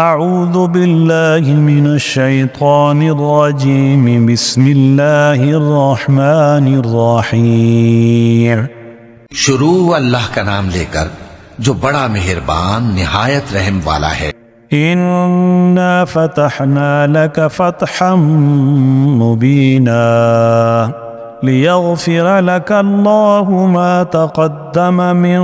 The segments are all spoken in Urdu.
أعوذ بالله من الشيطان الرجيم بسم الله الرحمن الرحيم شروع اللہ کا نام لے کر جو بڑا مہربان نہایت رحم والا ہے۔ إنا فتحنا لك فتحا مبينا ليغفر لك الله ما تقدم من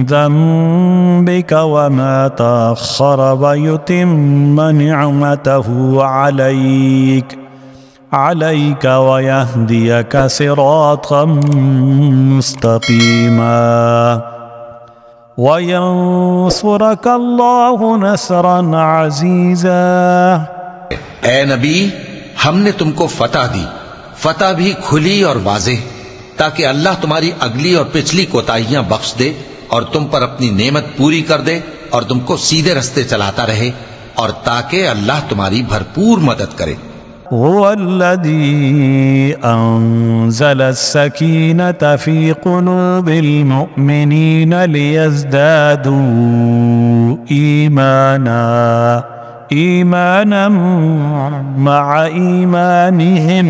ذنبك وما تأخر ويتم نعمته عليك ويهديك صراطا مستقيما وينصرك الله نصرا عزيزا۔ اے نبی، ہم نے تم کو فتح دی، فتح بھی کھلی اور واضح، تاکہ اللہ تمہاری اگلی اور پچھلی کوتاہیاں بخش دے اور تم پر اپنی نعمت پوری کر دے اور تم کو سیدھے رستے چلاتا رہے، اور تاکہ اللہ تمہاری بھرپور مدد کرے۔ هو الذي أنزل السكينة في قلوب المؤمنين ليزدادوا إيمانا مع إيمانهم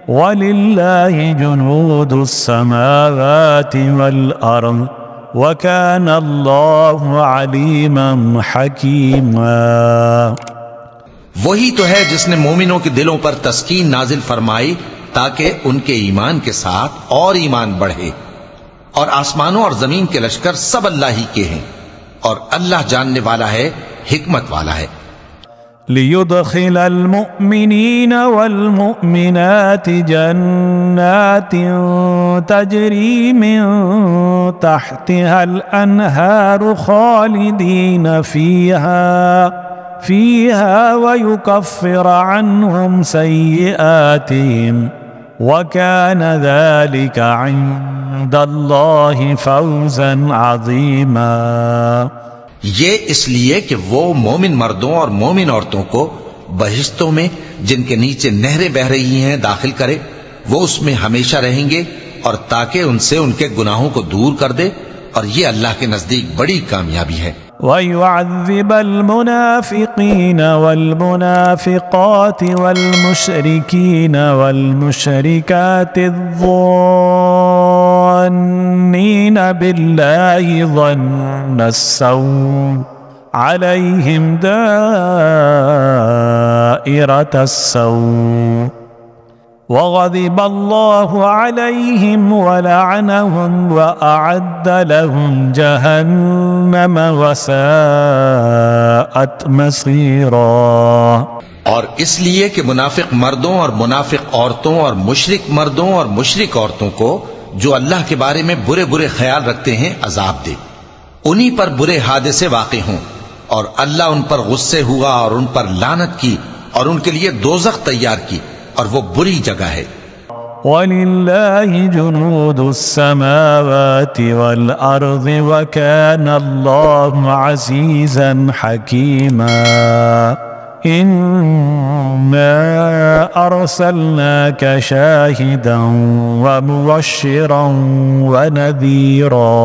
ولله جنود السماوات والأرض وكان الله عليما حكيما۔ وہی تو ہے جس نے مومنوں کے دلوں پر تسکین نازل فرمائی تاکہ ان کے ایمان کے ساتھ اور ایمان بڑھے، اور آسمانوں اور زمین کے لشکر سب اللہ ہی کے ہیں، اور اللہ جاننے والا ہے، حکمت والا ہے۔ ليدخل المؤمنين والمؤمنات جنات تجري من تحتها الأنهار خالدين فيها ويكفر عنهم سيئاتهم وكان ذلك عند الله فوزا عظيما۔ یہ اس لیے کہ وہ مومن مردوں اور مومن عورتوں کو بہشتوں میں جن کے نیچے نہریں بہ رہی ہیں داخل کرے، وہ اس میں ہمیشہ رہیں گے، اور تاکہ ان سے ان کے گناہوں کو دور کر دے، اور یہ اللہ کے نزدیک بڑی کامیابی ہے۔ وَيُعَذِّبَ الْمُنَافِقِينَ وَالْمُنَافِقَاتِ وَالْمُشْرِكِينَ وَالْمُشْرِكَاتِ الظَّانِّينَ بِاللَّهِ ظَنَّ السَّوْءِ عَلَيْهِمْ دَائِرَةَ السَّوْءِ وغضب الله عليهم ولعنهم وأعد لهم جهنم وساءت مصيرا۔ اور اس لیے کہ منافق مردوں اور منافق عورتوں اور مشرک مردوں اور مشرک عورتوں کو جو اللہ کے بارے میں برے برے خیال رکھتے ہیں عذاب دے، انہی پر برے حادثے واقع ہوں، اور اللہ ان پر غصے ہوا اور ان پر لعنت کی اور ان کے لیے دوزخ تیار کی، اور وہ بری جگہ ہے۔ وَلِلَّهِ جُنُودُ السَّمَاوَاتِ وَالْأَرْضِ وَكَانَ اللَّهُ عَزِيزًا حَكِيمًا۔ إِنَّا أَرْسَلْنَاكَ شَاهِدًا وَمُبَشِّرًا وَنَذِيرًا۔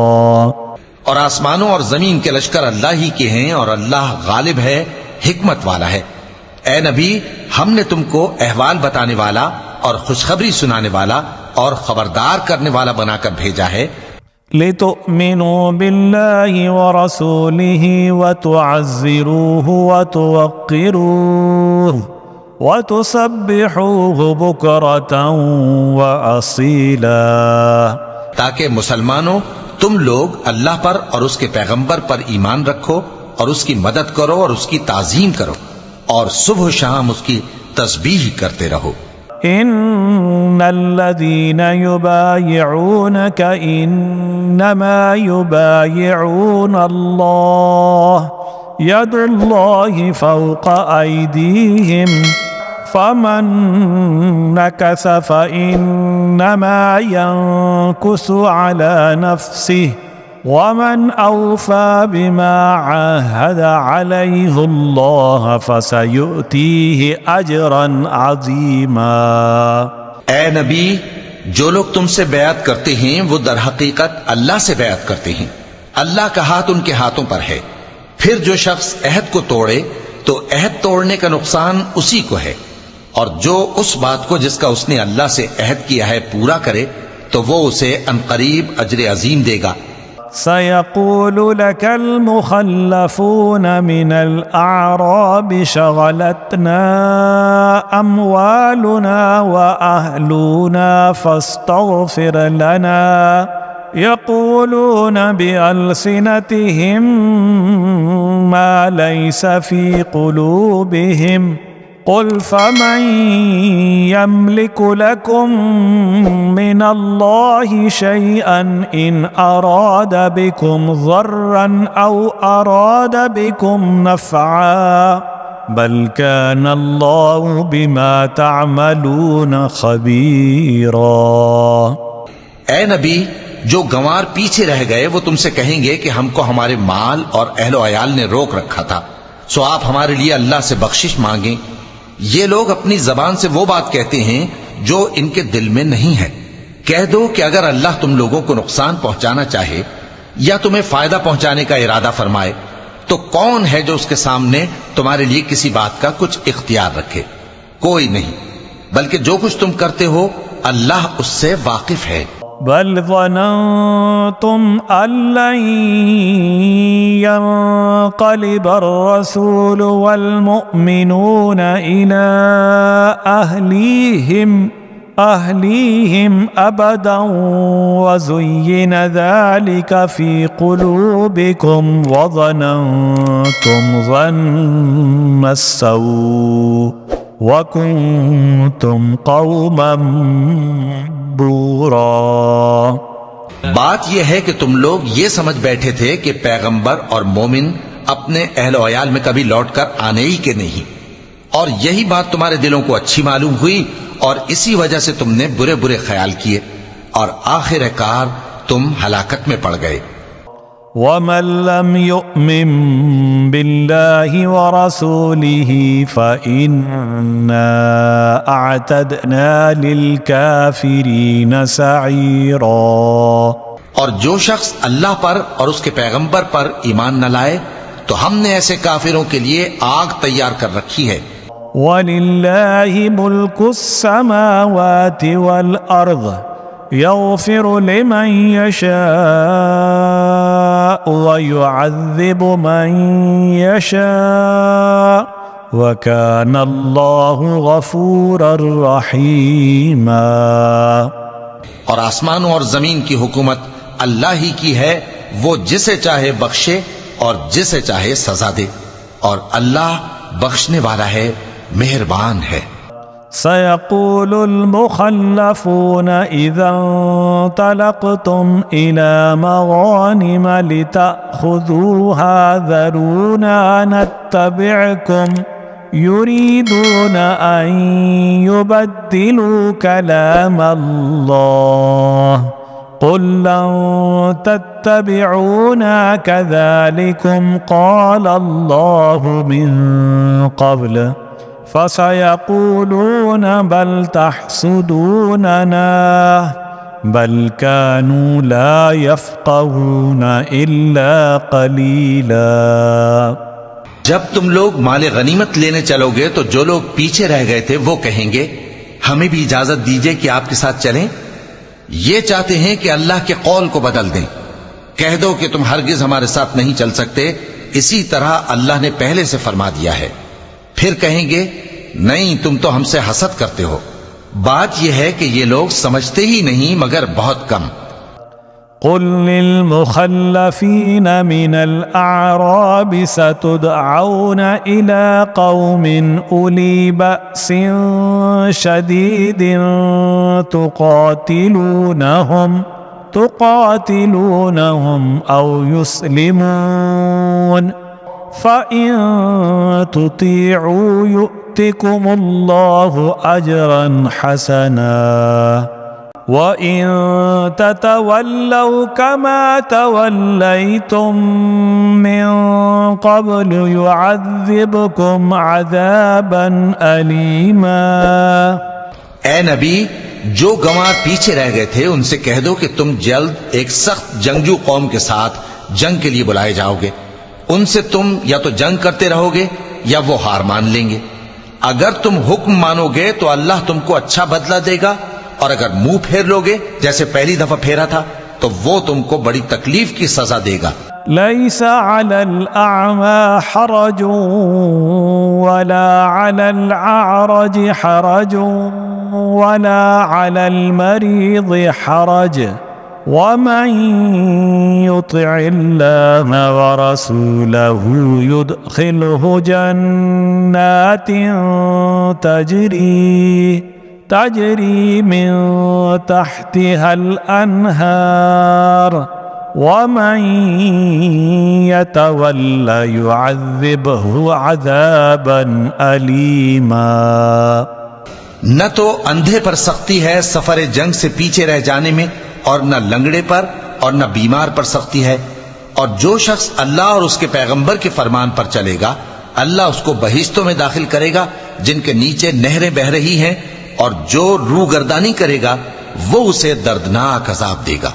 اور آسمانوں اور زمین کے لشکر اللہ ہی کے ہیں، اور اللہ غالب ہے، حکمت والا ہے۔ اے نبی، ہم نے تم کو احوال بتانے والا اور خوشخبری سنانے والا اور خبردار کرنے والا بنا کر بھیجا ہے، لِتُؤْمِنُوا بِاللَّهِ وَرَسُولِهِ وَتُعَزِّرُوهُ وَتُوَقِّرُوهُ وَتُسَبِّحُوهُ بُكْرَةً وَأَصِيلًا۔ تاکہ مسلمانوں تم لوگ اللہ پر اور اس کے پیغمبر پر ایمان رکھو اور اس کی مدد کرو اور اس کی تعظیم کرو، اور صبح و شام اس کی تسبیح کرتے رہو۔ ان الذين يبايعونك انما يبايعون الله يد الله فوق ايديهم فمن نكث فانما ينكث على نفسه ومن أوفى بما عاهد عليه الله فسيؤتيه أجرا عظيما۔ اے نبی، جو لوگ تم سے بیعت کرتے ہیں وہ در حقیقت اللہ سے بیعت کرتے ہیں، اللہ کا ہاتھ ان کے ہاتھوں پر ہے، پھر جو شخص عہد کو توڑے تو عہد توڑنے کا نقصان اسی کو ہے، اور جو اس بات کو جس کا اس نے اللہ سے عہد کیا ہے پورا کرے تو وہ اسے عنقریب اجر عظیم دے گا۔ سيقول لك المخلفون من الأعراب شغلتنا أموالنا وأهلنا فاستغفر لنا يقولون بألسنتهم ما ليس في قلوبهم قل فمن يملك لكم من الله شيئا إن أراد بكم ضرا أو أراد بكم نفعا بل كان الله بما تعملون خبيرا۔ اے نبی، جو گنوار پیچھے رہ گئے وہ تم سے کہیں گے کہ ہم کو ہمارے مال اور اہل و عیال نے روک رکھا تھا، سو آپ ہمارے لیے اللہ سے بخشش مانگیں۔ یہ لوگ اپنی زبان سے وہ بات کہتے ہیں جو ان کے دل میں نہیں ہے۔ کہہ دو کہ اگر اللہ تم لوگوں کو نقصان پہنچانا چاہے یا تمہیں فائدہ پہنچانے کا ارادہ فرمائے تو کون ہے جو اس کے سامنے تمہارے لیے کسی بات کا کچھ اختیار رکھے؟ کوئی نہیں، بلکہ جو کچھ تم کرتے ہو اللہ اس سے واقف ہے۔ بل ظننتم أن لن ينقلب الرسول والمؤمنون إلى أهليهم أبدا وزين ذلك في قلوبكم وظننتم ظن السوء وَكُنْتُمْ قَوْمًا بُورًا۔ بات یہ ہے کہ تم لوگ یہ سمجھ بیٹھے تھے کہ پیغمبر اور مومن اپنے اہل و عیال میں کبھی لوٹ کر آنے ہی کے نہیں، اور یہی بات تمہارے دلوں کو اچھی معلوم ہوئی اور اسی وجہ سے تم نے برے برے خیال کیے اور آخر کار تم ہلاکت میں پڑ گئے۔ وَمَن لَّمْ يُؤْمِن بِاللَّهِ وَرَسُولِهِ فَإِنَّا أَعْتَدْنَا لِلْكَافِرِينَ سَعِيرًا۔ اور جو شخص اللہ پر اور اس کے پیغمبر پر ایمان نہ لائے تو ہم نے ایسے کافروں کے لیے آگ تیار کر رکھی ہے۔ وَلِلَّهِ مُلْكُ السَّمَاوَاتِ وَالْأَرْضِ يغفر لمن يشاء ويعذب من يشاء وكان الله غفورا رحيما۔ اور آسمانوں اور زمین کی حکومت اللہ ہی کی ہے، وہ جسے چاہے بخشے اور جسے چاہے سزا دے، اور اللہ بخشنے والا ہے، مہربان ہے۔ سيقول المخلفون إذا انطلقتم إلى مغانم لتأخذوها ذرونا نتبعكم يريدون أن يبدلوا كلام الله قل لن تتبعونا كذلكم قال الله من قبل فَسَيَقُولُونَ بَلْ تَحْسُدُونَنَا بَلْ كَانُوا لَا يَفْقَهُونَ إِلَّا قَلِيلًا۔ جب تم لوگ مال غنیمت لینے چلو گے تو جو لوگ پیچھے رہ گئے تھے وہ کہیں گے ہمیں بھی اجازت دیجئے کہ آپ کے ساتھ چلیں، یہ چاہتے ہیں کہ اللہ کے قول کو بدل دیں۔ کہہ دو کہ تم ہرگز ہمارے ساتھ نہیں چل سکتے، اسی طرح اللہ نے پہلے سے فرما دیا ہے۔ پھر کہیں گے نہیں، تم تو ہم سے حسد کرتے ہو۔ بات یہ ہے کہ یہ لوگ سمجھتے ہی نہیں مگر بہت کم۔ قل للمخلفين من الأعراب ستدعون إلى قوم أولي بأس شديد تقاتلونهم أو يسلمون فَإِن تُطِيعُوا يُؤْتِكُمُ اللَّهُ أَجْرًا حَسَنًا وَإِن تَتَوَلَّوْا كَمَا تَوَلَّيْتُم مِّن قَبْلُ يُعَذِّبْكُمْ عَذَابًا أَلِيمًا۔ اے نبی، جو گنوار پیچھے رہ گئے تھے ان سے کہہ دو کہ تم جلد ایک سخت جنگجو قوم کے ساتھ جنگ کے لیے بلائے جاؤ گے، ان سے تم یا تو جنگ کرتے رہو گے یا وہ ہار مان لیں گے۔ اگر تم حکم مانو گے تو اللہ تم کو اچھا بدلہ دے گا، اور اگر منہ پھیر لو گے جیسے پہلی دفعہ پھیرا تھا تو وہ تم کو بڑی تکلیف کی سزا دے گا۔ ليس على الأعمى حرج ولا على الأعرج حرج ولا على المريض حرج ومن يطع الله ورسوله يدخله جنات تجري من تحتها الأنهار ومن يتول يعذبه عذابا أليما۔ نہ تو اندھے پر سختی ہے سفر جنگ سے پیچھے رہ جانے میں، اور نہ لنگڑے پر اور نہ بیمار پر سختی ہے، اور جو شخص اللہ اور اس کے پیغمبر کے فرمان پر چلے گا اللہ اس کو بہشتوں میں داخل کرے گا جن کے نیچے نہریں بہہ رہی ہیں، اور جو روگردانی کرے گا وہ اسے دردناک عذاب دے گا۔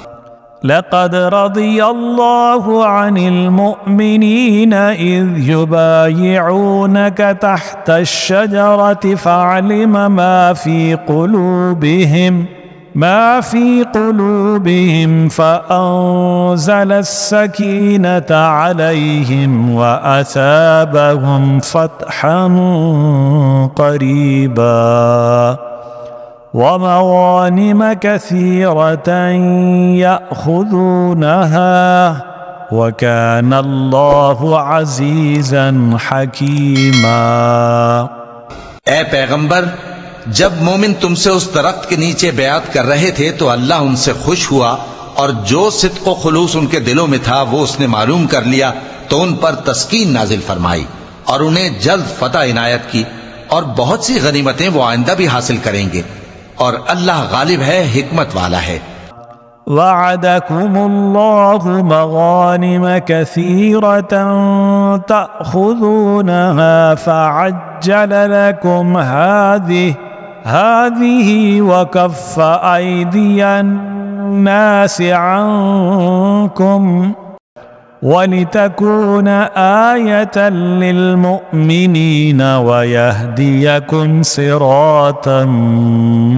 لقد رضي الله عن المؤمنين إذ يبايعونك تحت الشجرة فعلم ما في قلوبهم فأنزل السكينة عليهم وأثابهم فتحا قريبا ومغانم كثيرة يأخذونها وكان الله عزيزا حكيما۔ اے پیغمبر، جب مومن تم سے اس درخت کے نیچے بیعت کر رہے تھے تو اللہ ان سے خوش ہوا، اور جو صدق و خلوص ان کے دلوں میں تھا وہ اس نے معلوم کر لیا تو ان پر تسکین نازل فرمائی اور انہیں جلد فتح عنایت کی، اور بہت سی غنیمتیں وہ آئندہ بھی حاصل کریں گے، اور اللہ غالب ہے، حکمت والا ہے۔ وعدكم الله مغانم كثيرة تأخذونها فعجل لكم هذه وكف أيدي الناس عنكم ولتكون آية للمؤمنين ويهديكم صراطا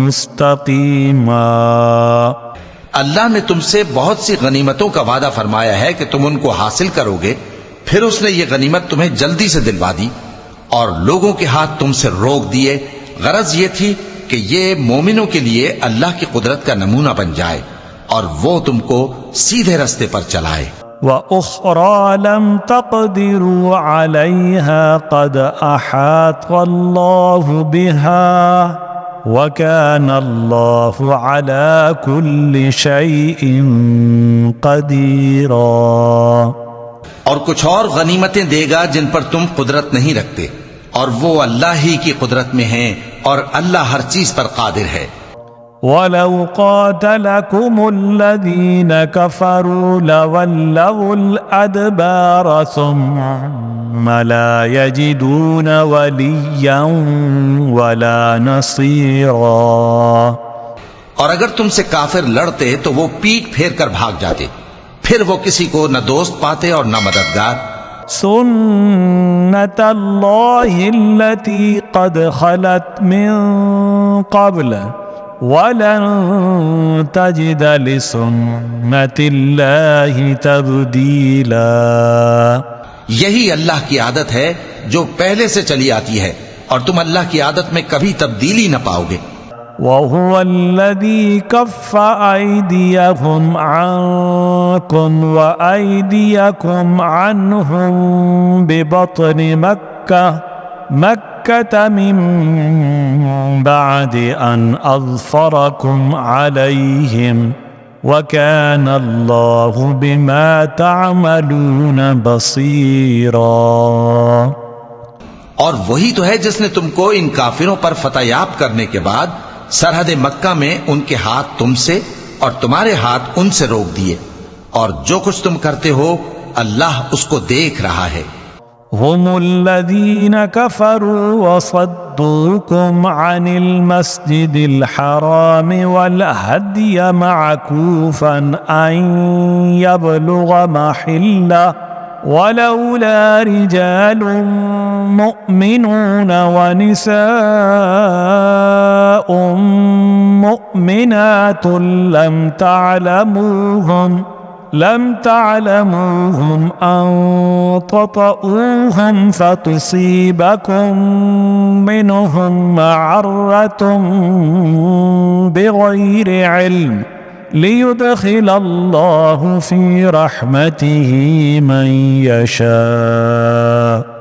مستقيما۔ اللہ نے تم سے بہت سی غنیمتوں کا وعدہ فرمایا ہے کہ تم ان کو حاصل کرو گے، پھر اس نے یہ غنیمت تمہیں جلدی سے دلوا دی اور لوگوں کے ہاتھ تم سے روک دیے۔ غرض یہ تھی کہ یہ مومنوں کے لیے اللہ کی قدرت کا نمونہ بن جائے اور وہ تم کو سیدھے رستے پر چلائے۔ وَأُخْرَى لَمْ تَقْدِرُوا عَلَيْهَا قَدْ أَحَاطَ اللَّهُ بِهَا وَكَانَ اللَّهُ عَلَى كُلِّ شَيْءٍ قَدِيرًا۔ اور کچھ اور غنیمتیں دے گا جن پر تم قدرت نہیں رکھتے، اور وہ اللہ ہی کی قدرت میں ہیں، اور اللہ ہر چیز پر قادر ہے۔ وَلَوْ قَاتَلَكُمُ الَّذِينَ كَفَرُوا لَوَلَّوُا الْأَدْبَارَ ثُمَّ لَا يَجِدُونَ وَلِيًّا وَلَا نَصِيرًا۔ اور اگر تم سے کافر لڑتے تو وہ پیٹ پھیر کر بھاگ جاتے، پھر وہ کسی کو نہ دوست پاتے اور نہ مددگار۔ سُنَّةَ اللَّهِ الَّتِي قَدْ خَلَتْ مِن قَبْلُ وَلَن تَجِدَ لِسُنَّةِ اللَّهِ تَبْدِيلًا۔ یہی اللہ کی عادت ہے جو پہلے سے چلی آتی ہے، اور تم اللہ کی عادت میں کبھی تبدیلی نہ پاؤ گے۔ وَهُوَ الَّذِي كَفَّ أَيْدِيَهُمْ عَنكُمْ وَأَيْدِيَكُمْ عَنْهُمْ بِبَطْنِ مَكَّةَ مِن بَعْدِ أَنْ أَظْفَرَكُمْ عَلَيْهِمْ وَكَانَ اللَّهُ بِمَا تَعْمَلُونَ بَصِيرًا۔ اور وہی تو ہے جس نے تم کو ان کافروں پر فتح یاب کرنے کے بعد سرحد مکہ میں ان کے ہاتھ تم سے اور تمہارے ہاتھ ان سے روک دیے، اور جو کچھ تم کرتے ہو اللہ اس کو دیکھ رہا ہے۔ هم الذين كفروا وصدوكم عن المسجد الحرام والهدي معكوفا أن يبلغ محله ولولا رجال مؤمنون ونساء مؤمنات لم تعلموهم أن تطؤوهم فتصيبكم منهم معرة بغير علم ليدخل الله في رحمته من يشاء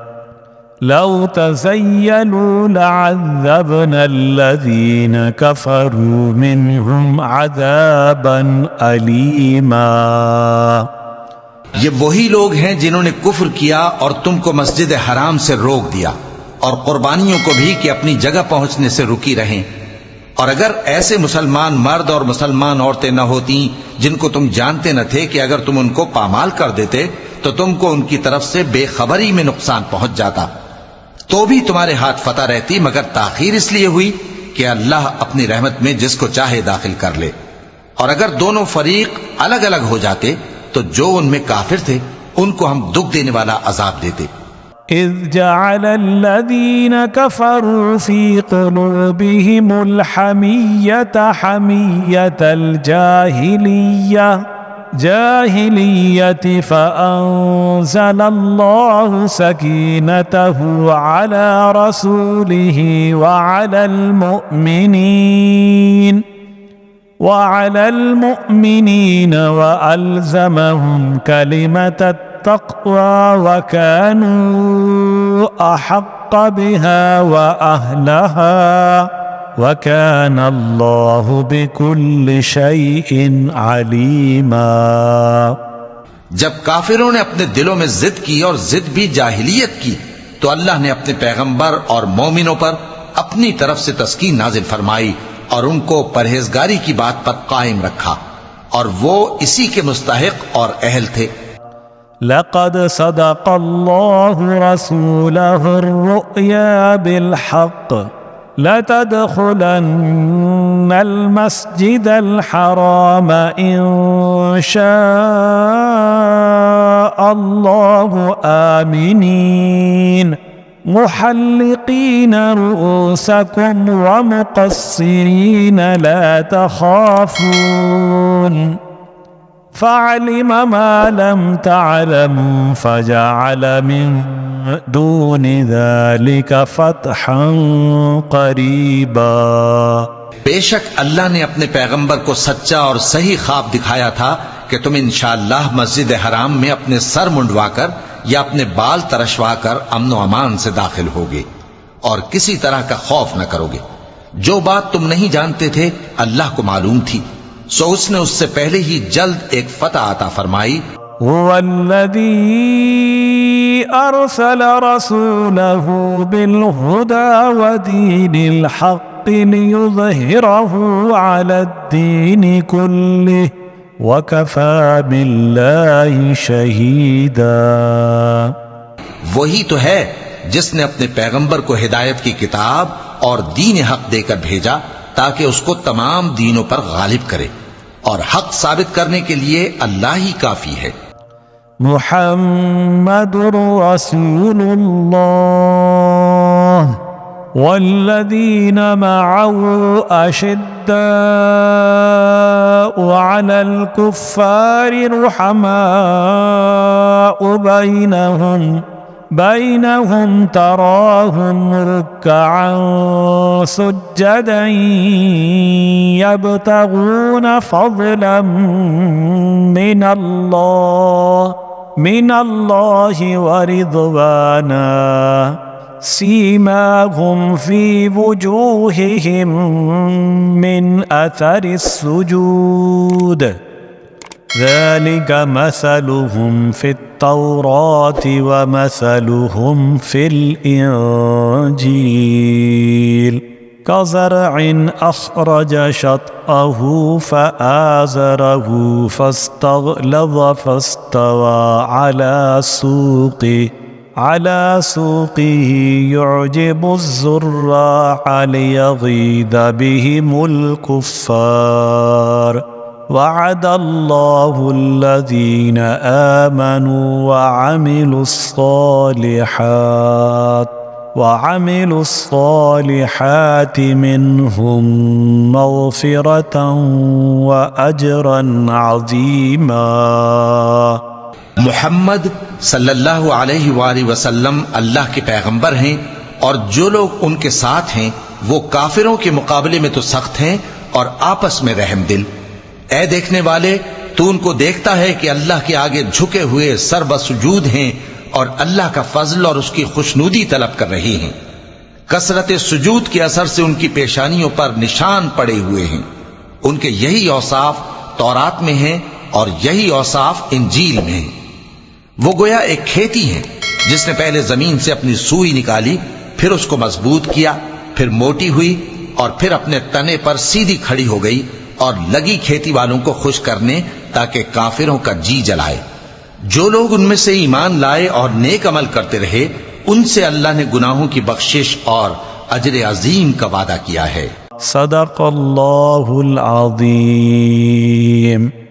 لو تزيلوا لعذبنا الذين كفروا منهم عذابا أليما. یہ وہی لوگ ہیں جنہوں نے کفر کیا اور تم کو مسجد حرام سے روک دیا اور قربانیوں کو بھی کہ اپنی جگہ پہنچنے سے رکی رہیں. اور اگر ایسے مسلمان مرد اور مسلمان عورتیں نہ ہوتی جن کو تم جانتے نہ تھے کہ اگر تم ان کو پامال کر دیتے تو تم کو ان کی طرف سے بے خبری میں نقصان پہنچ جاتا، تو بھی تمہارے ہاتھ فتح رہتی، مگر تاخیر اس لیے ہوئی کہ اللہ اپنی رحمت میں جس کو چاہے داخل کر لے. اور اگر دونوں فریق الگ الگ ہو جاتے تو جو ان میں کافر تھے ان کو ہم دکھ دینے والا عذاب دیتے. إذ جعل الذين كفروا في قلوبهم الحمية حمية الجاهلية فأنزل الله سكينته على رسوله وعلى المؤمنين وألزمهم كلمة التقوى وكانوا أحق بها وأهلها وكان الله بكل شيء عليما. جب کافروں نے اپنے دلوں میں ضد کی اور ضد بھی جاہلیت کی تو اللہ نے اپنے پیغمبر اور مومنوں پر اپنی طرف سے تسکین نازل فرمائی اور ان کو پرہیزگاری کی بات پر قائم رکھا، اور وہ اسی کے مستحق اور اہل تھے. لقد صدق الله رسوله الرؤيا بالحق لتدخلن المسجد الحرام إن شاء الله آمنين محلقين رؤوسكم ومقصرين لا تخافون فعلم ما لم تعلموا فجعل من دون ذلك فتحا قریبا. بے شک اللہ نے اپنے پیغمبر کو سچا اور صحیح خواب دکھایا تھا کہ تم انشاءاللہ مسجد حرام میں اپنے سر منڈوا کر یا اپنے بال ترشوا کر امن و امان سے داخل ہوگے اور کسی طرح کا خوف نہ کرو گے. جو بات تم نہیں جانتے تھے اللہ کو معلوم تھی، سو اس نے اس سے پہلے ہی جلد ایک فتح عطا فرمائی. هو الذي أرسل رسوله بالهدى ودين الحق ليظهره على الدين كله وكفى بالله شهيدا. وہی تو ہے جس نے اپنے پیغمبر کو ہدایت کی کتاب اور دین حق دے کر بھیجا تاکہ اس کو تمام دینوں پر غالب کرے، اور حق ثابت کرنے کے لیے اللہ ہی کافی ہے. محمد رسول اللہ والذین معه أشداء على الكفار رحماء بينهم تراهم ركعا سجدا يبتغون فضلا من الله ورضوانا سيماهم في وجوههم من أثر السجود ذلك مثلهم في التوراة ومثلهم في الإنجيل كزرع أخرج شطأه فآزره فاستغلظ فاستوى على سوقه يعجب الزراع ليغيظ بهم الكفار وعد الله الذين آمنوا وعملوا الصالحات منهم مغفرة وأجرا عظيما۔ محمد صلی اللہ علیہ وآلہ وسلم اللہ کے پیغمبر ہیں، اور جو لوگ ان کے ساتھ ہیں وہ کافروں کے مقابلے میں تو سخت ہیں اور آپس میں رحم دل۔ اے دیکھنے والے، تو ان کو دیکھتا ہے کہ اللہ کے آگے جھکے ہوئے سر بسجود ہیں اور اللہ کا فضل اور اس کی خوشنودی طلب کر رہے ہیں۔ کثرت سجود کے اثر سے ان کی پیشانیوں پر نشان پڑے ہوئے ہیں۔ ان کے یہی اوصاف تورات میں ہیں اور یہی اوصاف انجیل میں ہیں۔ وہ گویا ایک کھیتی ہے جس نے پہلے زمین سے اپنی سوئی نکالی، پھر اس کو مضبوط کیا، پھر موٹی ہوئی اور پھر اپنے تنے پر سیدھی کھڑی ہو گئی، اور لگی کھیتی والوں کو خوش کرنے تاکہ کافروں کا جی جلائے۔ جو لوگ ان میں سے ایمان لائے اور نیک عمل کرتے رہے، ان سے اللہ نے گناہوں کی بخشش اور اجر عظیم کا وعدہ کیا ہے۔ صدق اللہ العظیم۔